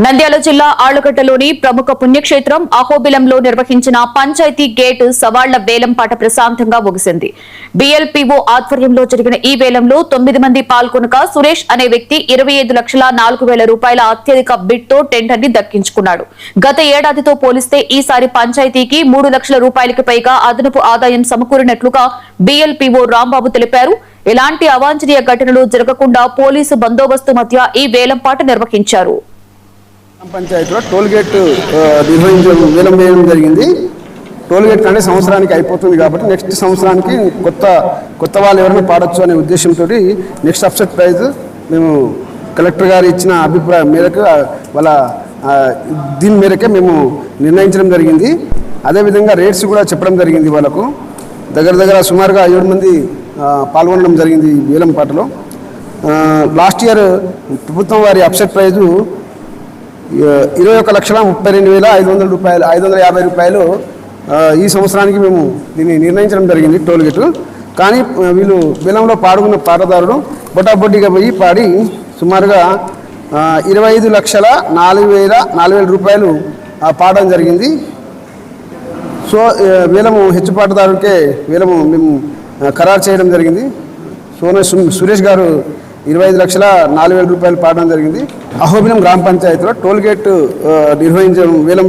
నంద్యాల జిల్లా ఆళ్లగడ్డలోని ప్రముఖ పుణ్యక్షేత్రం అహోబిలంలో నిర్వహించిన పంచాయతీ గేట్ సవాళ్ల వేలంపాట ప్రశాంతంగా ముగిసింది. బీఎల్పీఓ ఆధ్వర్యంలో జరిగిన ఈ వేలంలో 9 మంది పాల్గొనగా సురేష్ అనే వ్యక్తి 25,04,000 రూపాయల అత్యధిక బిడ్తో టెండర్ ని దక్కించుకున్నాడు. గత ఏడాదితో పోలిస్తే ఈసారి పంచాయతీకి 3 లక్షల రూపాయలకు పైగా అదనపు ఆదాయం సమకూరినట్లుగా బీఎల్పీఓ రాంబాబు తెలిపారు. ఎలాంటి అవాంఛనీయ ఘటనలు జరగకుండా పోలీసు బందోబస్తు మధ్య ఈ వేలంపాట నిర్వహించారు. పంచాయతీలో టోల్ గేట్ వేలం వేయడం జరిగింది. టోల్ గేట్ అనేది సంవత్సరానికి అయిపోతుంది కాబట్టి నెక్స్ట్ సంవత్సరానికి కొత్త వాళ్ళు ఎవరైనా పాడొచ్చు అనే ఉద్దేశంతో నెక్స్ట్ అప్సెట్ ప్రైజ్ మేము కలెక్టర్ గారు ఇచ్చిన అభిప్రాయం మేరకు దీని మేరకే మేము నిర్ణయించడం జరిగింది. అదేవిధంగా రేట్స్ కూడా చెప్పడం జరిగింది. వాళ్ళకు దగ్గర సుమారుగా 7 మంది పాల్గొనడం జరిగింది ఈ వేలం పాటలో. లాస్ట్ ఇయర్ ప్రభుత్వం వారి అప్సెట్ ప్రైజు 21,32,500 రూపాయలు 550 రూపాయలు. ఈ సంవత్సరానికి మేము దీన్ని నిర్ణయించడం జరిగింది టోల్ గేటు. కానీ వీళ్ళు వేలంలో పాడుకున్న పాటదారుడు బొటాబొట్టిగా పోయి పాడి సుమారుగా 25,04,000 రూపాయలు పాడడం జరిగింది. సో వేలము హెచ్చు పాటదారుడికే వేలము మేము ఖరారు చేయడం జరిగింది. సురేష్ గారు 25,04,000 రూపాయలు పాడడం జరిగింది. అహోబిలం గ్రామ పంచాయతీలో టోల్ గేట్ నిర్వహించడం వేలం